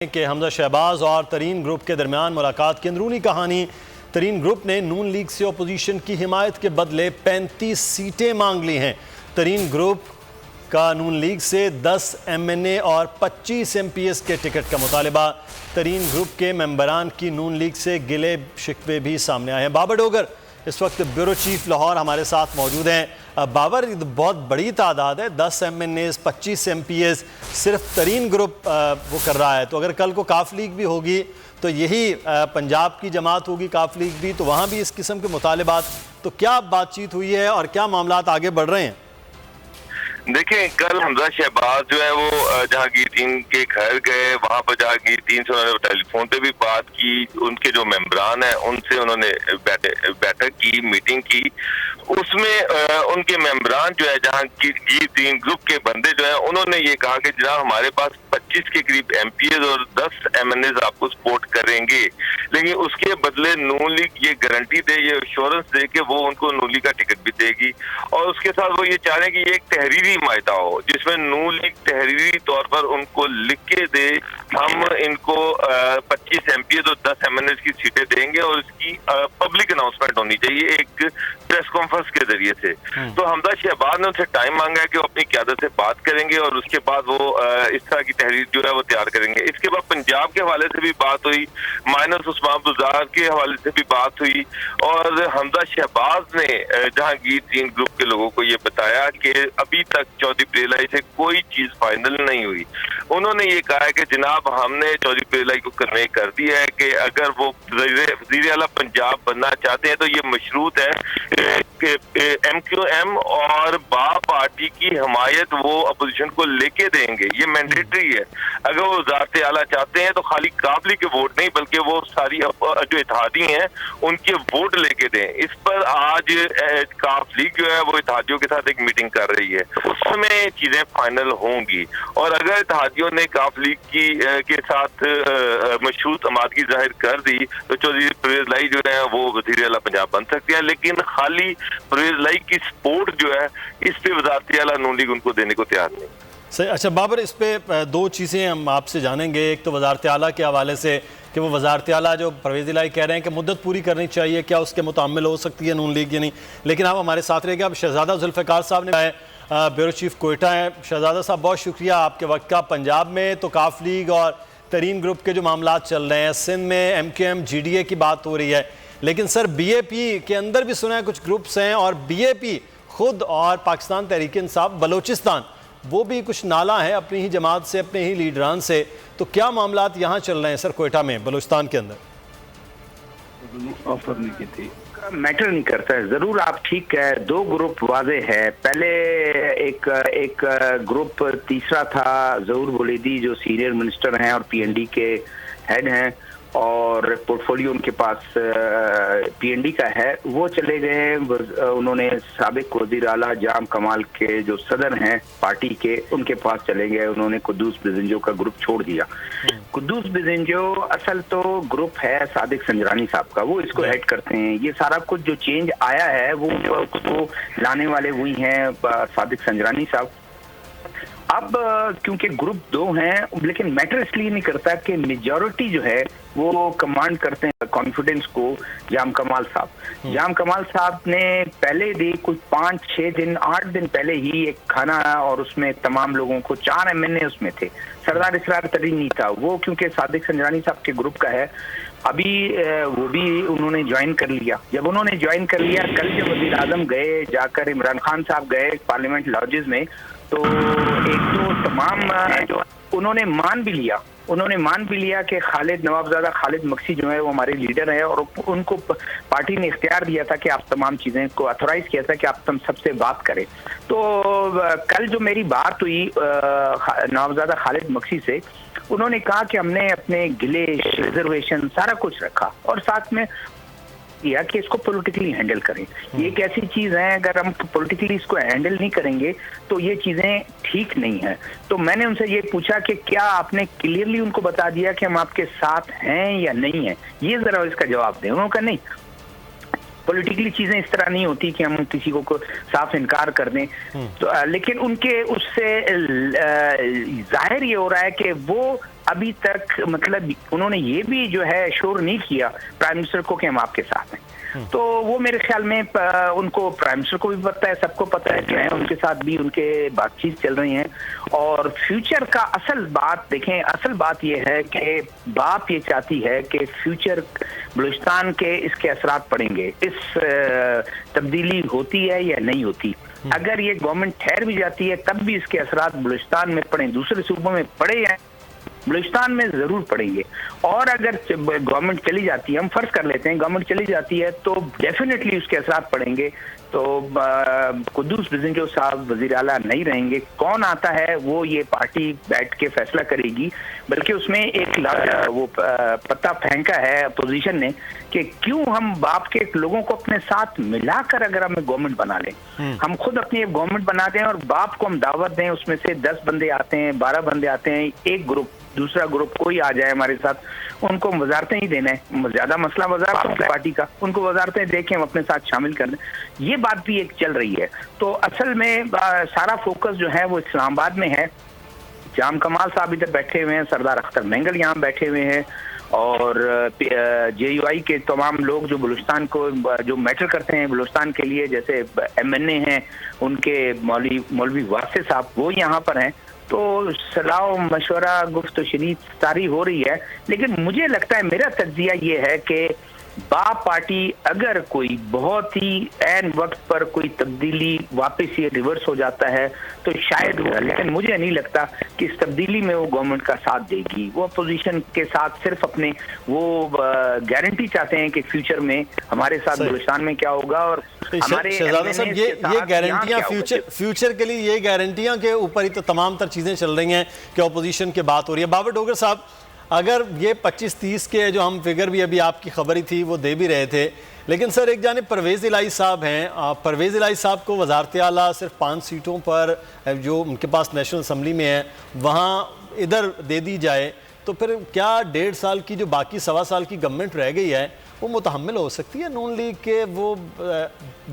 कि हमजा शहबाज और तरीन ग्रुप के दरमियान मुलाकात की अंदरूनी कहानी। तरीन ग्रुप ने नून लीग से अपोजिशन की हिमायत के बदले 35 सीटें मांग ली हैं। तरीन ग्रुप का नून लीग से 10 MNA और 25 MPs के टिकट का मुतालिबा। तरीन ग्रुप के मेंबरान की नून लीग से गिले शिकवे भी सामने आए हैं। बाबर डोगर इस वक्त ब्यूरो चीफ लाहौर हमारे साथ मौजूद हैं। बाबर, बहुत बड़ी तादाद है, 10 MNAs 25 MPs सिर्फ तरीन ग्रुप वो कर रहा है। तो अगर कल को काफ लीग भी होगी तो यही पंजाब की जमात होगी, काफ लीग भी, तो वहाँ भी इस किस्म के मुतालिबात। तो क्या बातचीत हुई है और क्या मामलात आगे बढ़ रहे हैं? देखें, कल हमजा शहबाज जो है वो जहांगीर के घर गए, वहां पर जहांगीर से उन्होंने टेलीफोन पे भी बात की। उनके जो मेंबरान हैं उनसे उन्होंने बैठक की, मीटिंग की। उसमें उनके मेंबरान जो है जहांगीर ग्रुप के बंदे जो है उन्होंने ये कहा कि जनाब हमारे पास 25 के करीब MPs और 10 MNAs आपको सपोर्ट करेंगे, लेकिन उसके बदले नून लीग ये गारंटी दे, ये एश्योरेंस दे कि वो उनको नून लीग का टिकट भी देगी। और उसके साथ वो ये चाह रहे हैं कि ये एक तहरीरी मायदा हो जिसमें नून लीग तहरीरी तौर पर उनको लिख के दे, हम इनको 25 MPs और 10 MNAs की सीटें देंगे और इसकी पब्लिक अनाउंसमेंट होनी चाहिए एक प्रेस कॉन्फ्रेंस के जरिए से। तो हमजा शहबाज ने उनसे टाइम मांगा है कि वो अपनी क़यादत से बात करेंगे और उसके बाद वो इस तरह की तहरीर जो है वो तैयार करेंगे। इसके बाद पंजाब के हवाले से भी बात हुई, माइनस उस्मान बुज़दार के हवाले से भी बात हुई और हमजा शहबाज ने जहांगीर ग्रुप के लोगों को ये बताया कि अभी तक 14 अप्रैल से कोई चीज फाइनल नहीं हुई। उन्होंने ये कहा है कि जनाब हमने 14 अप्रैल को कन्वे कर दिया है कि अगर वो वज़ीर आला पंजाब बनना चाहते हैं तो ये मशरूत है कि MQM और बा पार्टी की हिमायत वो अपोजिशन को लेके देंगे, ये मैंडेटरी है। अगर वो वज़ारत आला चाहते हैं तो खाली काबली के वोट नहीं बल्कि वो सारी जो इत्तेहादी हैं उनके वोट लेके दें। इस पर आज काफ लीग जो है वो इत्तेहादियों के साथ एक मीटिंग कर रही है, उसमें चीजें फाइनल होंगी। और अगर इत्तेहादियों ने काफ लीग के साथ मशरूत आमादगी जाहिर कर दी तो चौधरी परवेज लाई जो है वो वज़ीर आला पंजाब बन सकते हैं, लेकिन खाली परवेज लाई की सपोर्ट जो है इस पे वज़ारत आला नून लीग उनको देने को तैयार नहीं। सही। अच्छा बाबर, इस पे दो चीज़ें हम आपसे जानेंगे। एक तो वज़ारत आला के हवाले से कि वो वज़ारत आला जो परवेज़ इलाही कह रहे हैं कि मुद्दत पूरी करनी चाहिए, क्या उसके मुतामिल हो सकती है नून लीग या नहीं, लेकिन आप हमारे साथ रहेगा। अब शहजादा जुल्फ़िकार साहब ने ब्यूरो चीफ कोयटा हैं। शहजादा साहब, बहुत शुक्रिया आपके वक्त का। पंजाब में तो काफ लीग और तरीन ग्रुप के जो मामलात चल रहे हैं, सिंध में MQM GDA की बात हो रही है, लेकिन सर BAP के अंदर भी सुना है कुछ ग्रुप्स हैं और BAP खुद और पाकिस्तान तहरीक इंसाफ बलोचिस्तान वो भी कुछ नाला है अपनी ही जमात से, अपने ही लीडरान से। तो क्या मामलात यहाँ चल रहे हैं सर कोयटा में, बलूचिस्तान के अंदर? मैटर नहीं करता है, जरूर आप ठीक है। दो ग्रुप वाजे है। पहले एक ग्रुप तीसरा था ज़हूर बुलेदी जो सीनियर मिनिस्टर हैं और PND के हेड हैं और पोर्टफोलियो उनके पास PND का है, वो चले गए। उन्होंने साबिक वज़ीर आला जाम कमाल के जो सदर हैं पार्टी के, उनके पास चले गए। उन्होंने कुद्दूस बिज़ंजो का ग्रुप छोड़ दिया। कुद्दूस बिज़ंजो असल तो ग्रुप है सादिक संजरानी साहब का, वो इसको हेड करते हैं। ये सारा कुछ जो चेंज आया है वो लाने वाले वही हैं सादिक संजरानी साहब। अब क्योंकि ग्रुप दो हैं, लेकिन मैटर इसलिए नहीं करता कि मेजॉरिटी जो है वो कमांड करते हैं कॉन्फिडेंस को जाम कमाल साहब। जाम कमाल साहब ने पहले भी कुछ 5-6 दिन 8 दिन पहले ही एक खाना और उसमें तमाम लोगों को 4 MNA उसमें थे। सरदार इसरार तरीन नहीं था वो, क्योंकि सादिक संजरानी साहब के ग्रुप का है। अभी वो भी उन्होंने ज्वाइन कर लिया। जब उन्होंने ज्वाइन कर लिया, कल जब वज़ीर आज़म गए, जाकर इमरान खान साहब गए पार्लियामेंट लॉजेस में, तो एक तो तमाम जो उन्होंने मान भी लिया कि खालिद नवाबजादा खालिद मक्सी जो है वो हमारे लीडर है और उनको पार्टी ने इख्तियार दिया था कि आप तमाम चीज़ें को अथोराइज किया था कि आप सबसे बात करें। तो कल जो मेरी बात हुई नवाबजादा खालिद मक्सी से, उन्होंने कहा कि हमने अपने गिले रिजर्वेशन सारा कुछ रखा और साथ में किया कि इसको पॉलिटिकली हैंडल करें। ये एक ऐसी चीज है, अगर हम पॉलिटिकली इसको हैंडल नहीं करेंगे तो ये चीजें ठीक नहीं है। तो मैंने उनसे ये पूछा कि क्या आपने क्लियरली उनको बता दिया कि हम आपके साथ हैं या नहीं है, ये जरा इसका जवाब दें। उन्होंने कहा नहीं, पॉलिटिकली चीजें इस तरह नहीं होती कि हम किसी को साफ इनकार कर दें। तो लेकिन उनके उससे जाहिर ये हो रहा है कि वो अभी तक मतलब उन्होंने ये भी जो है श्योर नहीं किया प्राइम मिनिस्टर को कि हम आपके साथ हैं। तो वो मेरे ख्याल में उनको प्राइम मिनिस्टर को भी पता है, सबको पता है कि उनके साथ भी उनके बातचीत चल रही है। और फ्यूचर का असल बात देखें, असल बात ये है कि बाप ये चाहती है कि फ्यूचर बलूचिस्तान के इसके असरात पड़ेंगे, इस तब्दीली होती है या नहीं होती। अगर ये गवर्नमेंट ठहर भी जाती है तब भी इसके असरात बलूचिस्तान में पड़े, दूसरे सूबों में पड़े या बलूचिस्तान में जरूर पड़ेंगे। और अगर गवर्नमेंट चली जाती है, हम फर्ज कर लेते हैं गवर्नमेंट चली जाती है, तो डेफिनेटली उसके असरात पड़ेंगे। तो कुद्दूस बिजंजो साहब वजीर आला नहीं रहेंगे, कौन आता है वो ये पार्टी बैठ के फैसला करेगी। बल्कि उसमें एक वो पत्ता फेंका है अपोजिशन ने कि क्यों हम बाप के लोगों को अपने साथ मिलाकर अगर हमें गवर्नमेंट बना लें, हम खुद अपनी एक गवर्नमेंट बना दें और बाप को हम दावत दें, उसमें से 10 बंदे आते हैं, 12 बंदे आते हैं, एक ग्रुप दूसरा ग्रुप कोई आ जाए हमारे साथ, उनको वजारतें ही देना है, ज्यादा मसला वजारतों की पार्टी का, उनको वजारतें देखें हम अपने साथ शामिल कर लें, ये बात भी एक चल रही है। तो असल में सारा फोकस जो है वो इस्लामाबाद में है। जाम कमाल साहब इधर बैठे हुए हैं, सरदार अख्तर मेंगल यहाँ बैठे हुए हैं, और JUI के तमाम लोग जो बलूचिस्तान को जो मैटर करते हैं बलूचिस्तान के लिए, जैसे MNA हैं उनके मौलवी वासे साहब, वो यहाँ पर हैं। तो सलाह मशवरा गुफ्त शरीफ सारी हो रही है। लेकिन मुझे लगता है, मेरा तज्जिया ये है कि बाप पार्टी अगर कोई बहुत ही ऐन वक्त पर कोई तब्दीली वापस ये रिवर्स हो जाता है तो शायद हो, लेकिन मुझे नहीं लगता कि इस तब्दीली में वो गवर्नमेंट का साथ देगी। वो अपोजिशन के साथ सिर्फ अपने वो गारंटी चाहते हैं कि फ्यूचर में हमारे साथ बलूचिस्तान में क्या होगा और हमारे शहजादा साहब ये गारंटियां फ्यूचर के लिए, ये गारंटियां के ऊपर ही तो तमाम तर चीज़ें चल रही हैं कि अपोजिशन की बात हो रही है। बाबर डोगर साहब, अगर ये 25-30 के जो हम फिगर भी अभी आपकी खबर ही थी वो दे भी रहे थे, लेकिन सर एक जानिब परवेज़ इलाही साहब हैं, परवेज़ इलाही साहब को वज़ारत आला सिर्फ 5 सीटों पर जो उनके पास नेशनल असम्बली में है वहाँ इधर दे दी जाए, तो फिर क्या 1.5 साल की जो बाकी 1.25 साल की गवर्नमेंट रह गई है वो मुतहम्मिल हो सकती है नून लीग के? वो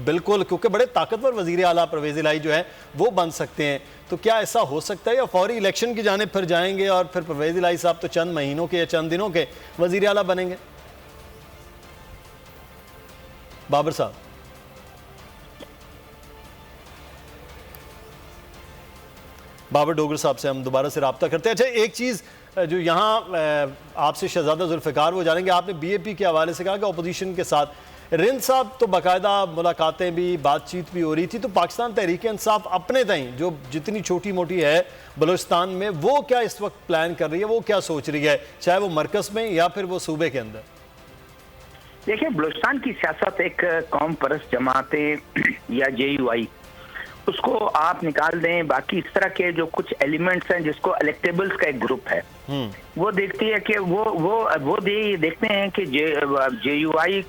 बिल्कुल, क्योंकि बड़े ताकतवर वज़ीर आला परवेज़ इलाही जो है वो बन सकते हैं, तो क्या ऐसा हो सकता है या फौरी इलेक्शन की जानिब फिर जाएंगे और फिर परवेज़ इलाही साहब तो चंद महीनों के या चंद दिनों के वज़ीर आला बनेंगे? बाबर साहब, बाबर डोगर साहब से हम दोबारा से रब्ता करते हैं। अच्छा, एक चीज़ जो यहाँ आपसे शहजादा जुल्फ़िकार वो जानेंगे, आपने BAP के हवाले से कहा कि अपोजिशन के साथ रिंद साहब तो बाकायदा मुलाकातें भी, बातचीत भी हो रही थी, तो पाकिस्तान तहरीक इंसाफ अपने तई जो जितनी छोटी मोटी है बलूचिस्तान में, वो क्या इस वक्त प्लान कर रही है, वो क्या सोच रही है, चाहे वो मरकज़ में या फिर वो सूबे के अंदर? देखिए, बलूचिस्तान की सियासत एक कौम परस्त जमातें या JUI उसको आप निकाल दें, बाकी इस तरह के जो कुछ एलिमेंट्स हैं जिसको इलेक्टेबल्स का एक ग्रुप है, वो देखती है कि वो देखते हैं कि JUI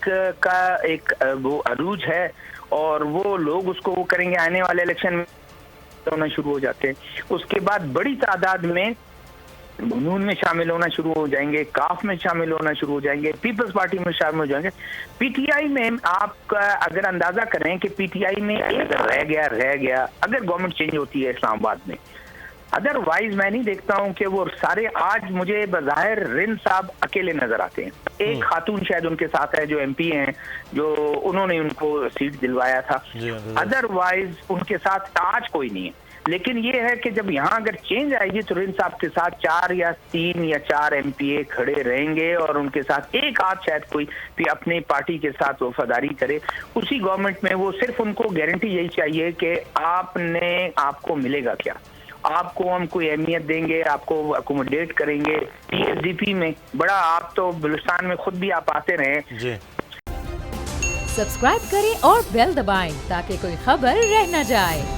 का एक वो अरूज है और वो लोग उसको वो करेंगे, आने वाले इलेक्शन में होना शुरू हो जाते हैं। उसके बाद बड़ी तादाद में नून में शामिल होना शुरू हो जाएंगे, काफ में शामिल होना शुरू हो जाएंगे, पीपल्स पार्टी में शामिल हो जाएंगे। PTI में आप अगर अंदाजा करें कि PTI में एक रह गया अगर गवर्नमेंट चेंज होती है इस्लामाबाद में, अदरवाइज मैं नहीं देखता हूं कि वो सारे, आज मुझे बज़ाहिर रिंद साहब अकेले नजर आते हैं, एक खातून शायद उनके साथ है जो MP हैं, जो उन्होंने उनको सीट दिलवाया था, अदरवाइज उनके साथ आज कोई नहीं है। लेकिन ये है कि जब यहाँ अगर चेंज आएगी तो रिंद साहब के साथ 4 या 3 या 4 MPA खड़े रहेंगे और उनके साथ एक आध शायद कोई भी अपनी पार्टी के साथ वफादारी करे। उसी गवर्नमेंट में वो सिर्फ उनको गारंटी यही चाहिए कि आपको मिलेगा क्या, आपको हम कोई अहमियत देंगे, आपको अकोमोडेट करेंगे। PSDP में बड़ा, आप तो बलूचिस्तान में खुद भी आप आते रहे। सब्सक्राइब करें और बेल दबाएं ताकि कोई खबर रह न जाए।